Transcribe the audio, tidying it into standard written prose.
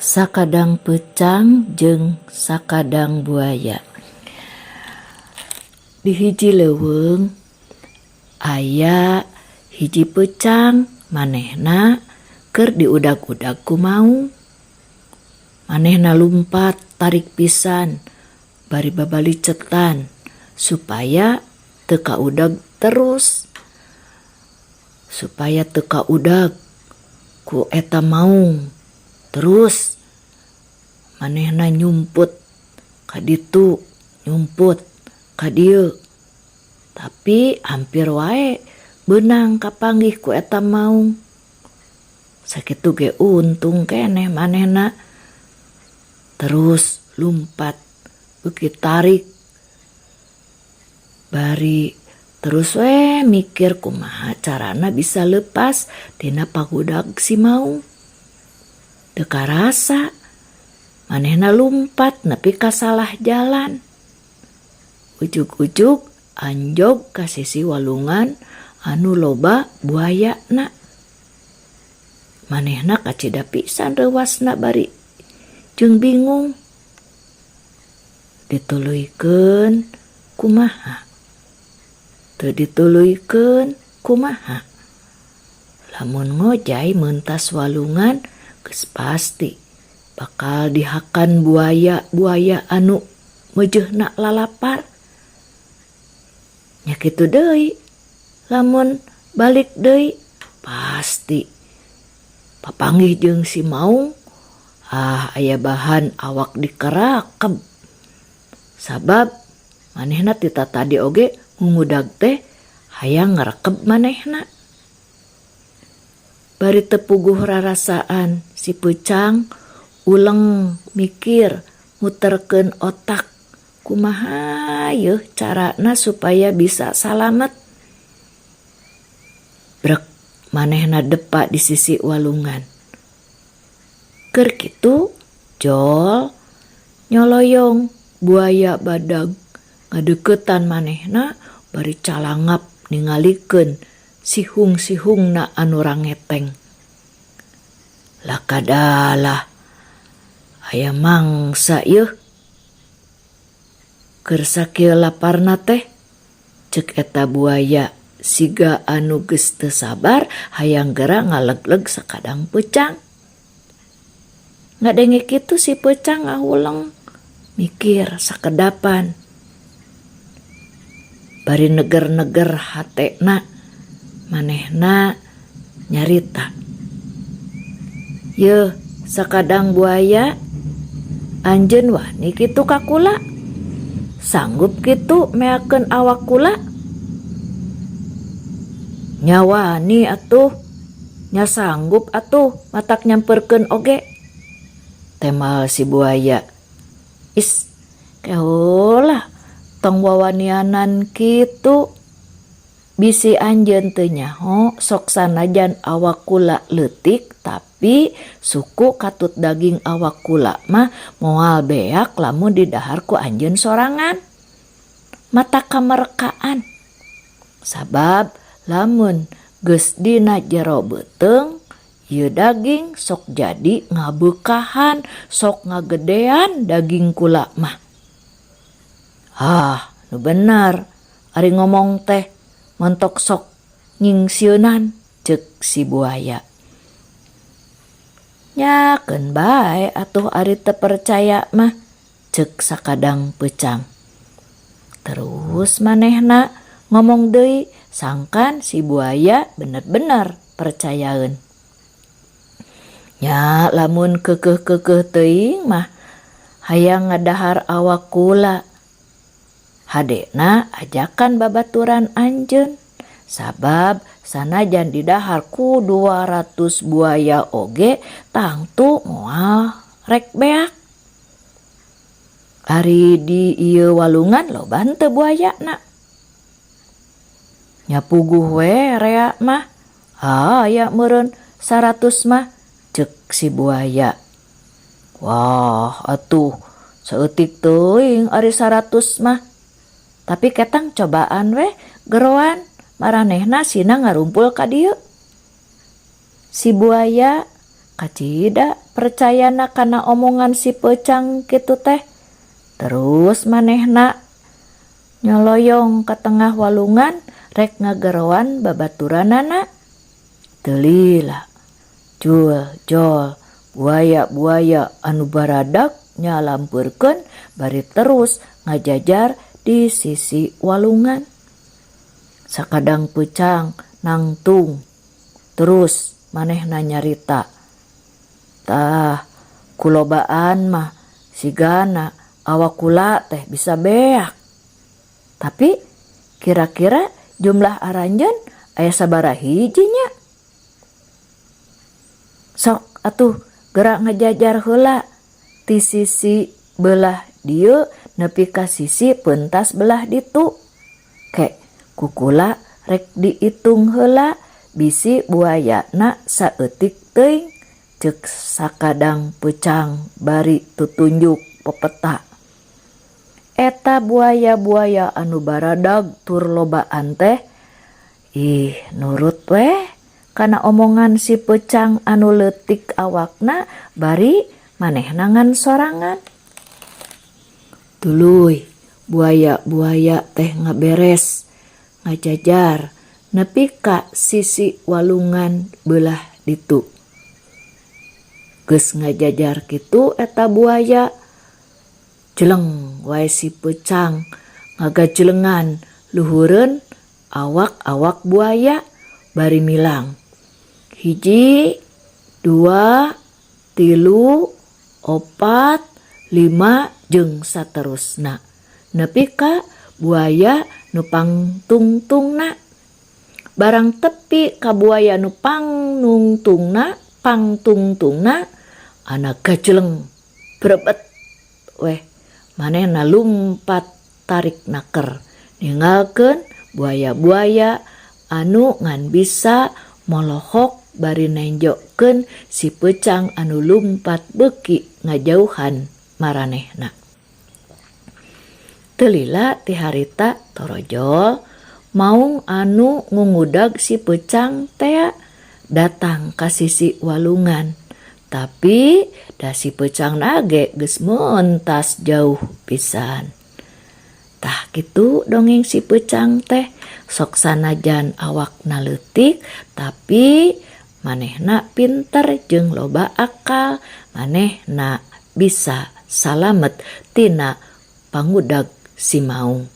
Sakadang pecang jeung sakadang buaya. Di hiji leuweung aya hiji pecang, manehna keur diudag-udag ku maung. Manehna lumpat tarik pisan bari babalicetan supaya teu kaudag terus. Supaya teu kaudag ku eta maung. Terus manehna nyumput ka ditu, nyumput ka dieu. Tapi hampir wae beunang kapanggih ku eta maung. Sakitu ge untung keneh manehna. Terus lumpat beuki tarik. Bari terus we mikir kumaha carana bisa lepas tina pagudag si maung. Teu karasa manehna lumpat nepi ka salah jalan. Ujug-ujug anjog ka sisi walungan anu loba buayana. Manehna kacida pisan reuasna bari jeung bingung. Dituluykeun kumaha? Teu dituluykeun kumaha? Lamun ngojay meuntas walungan geus pasti bakal dihakan buaya anu meujeuhna lalapar. Nya kitu deui, lamun balik deui pasti papanggih jeung si maung aya bahan awak dikerakeb. Sabab manehna ti tadi oge ngungudag teh hayang ngarekeb manehna. Bari teu puguh rarasaan si pecang uleng mikir muterkeun otak kumaha yeuh carana supaya bisa salamet. Brek manehna depa di sisi walungan. Keur kitu jol nyoloyong buaya badag ngadeuketan manehna bari calangap ningalikeun sihung-sihungna anu rangeteng. Lakadalah aya mangsa yeuh. Keur sakieu laparna teh ceuk eta buaya siga anu geus teu sabar hayang geura ngalegleg sakadang pecang. Ngadenge kitu si pecang ngahuleng mikir sakedapan. Bari neger-neger hatena manehna nyarita. Yeuh sakadang buaya, anjeun wani kitu ka kula? Sanggup kitu meakeun awak kula? Nya wani atuh, nya sanggup atuh matak nyamperkeun oge. Temal si buaya. Is, kaolah tong wawanianan kitu. Bisi anjeun teu nyaho sok sanajan awak kula leutik tapi suku katut daging awak kula mah moal beak lamun didahar ku anjeun sorangan. Mata kamerkaan. Sabab lamun geus dina jero beuteung ieu daging sok jadi ngabeukahan, sok ngagedean daging kula mah. Nu bener ari ngomong teh montok sok nyingsieunan ceuk si buaya. Nyakeun bae atuh ari teu percaya mah ceuk sakadang pecang. Terus manehna ngomong deui sangkan si buaya bener-bener percayaeun. Nya lamun keukeuh-keukeuh teuing mah hayang ngadahar awak kula. Hadena ajakan babaturan anjeun. Sabab sanajan didahar ku 200 buaya oge tangtu moal rek beak. Ari di ieu walungan loban teu buayana. Nya puguh we rea mah. Aya meureun 100 mah ceuk si buaya. Wah atuh saeutik teuing ari 100 mah. Tapi ketang cobaan we geroan maranehna sina ngarumpul ka dieu. Si buaya kacida percayana kana omongan si pecang kitu teh. Terus manehna nyoloyong ke tengah walungan rek ngageroan babaturanana. Teu lila, jul buaya-buaya anu baradag nyalampurkeun bari terus ngajajar di sisi walungan. Sakadang pecang nangtung terus manehna nyarita. Tah kulobaan mah sigana awak kula teh bisa beak. Tapi kira-kira jumlah aranjeun aya sabaraha hiji nya? Sok atuh gerak ngajajar heula ti sisi belah dieu nepi ka sisi pentas belah ditu. Ke kukula rek diitung heula bisi buayana saeutik teuing, ceuk sakadang pecang bari tutunjuk pepeta. Eta buaya-buaya anu baradag tur lobaan teh ih nurut weh kana omongan si pecang anu leutik awakna bari manehna ngan sorangan. Tuluy buaya-buaya teh ngaberes ngajajar nepi ka sisi walungan belah ditu. Geus ngajajar kitu eta buaya, jeleng wae si pecang ngagajlengan luhureun awak-awak buaya bari milang. 1, 2, 3, 4, 5 jeung saterusna nepi ka buaya nu pangtungtungna. Barang tepi ka buaya nu pangtungtungna anak gajleng brebet weh manehna lumpat tarik naker ningalkeun buaya-buaya anu ngan bisa molohok bari nenjokkeun si pecang anu lumpat beuki ngajauhan maranehna. Teu lila ti harita torojol maung anu ngungudag si pecang tea datang ka sisi walungan. Tapi da si pecang nage geus mentas jauh pisan. Tah kitu dongeng si pecang teh, sok sanajan awakna leutik tapi manehna pinter jeung loba akal, manehna bisa salamet tina pangudag si maung.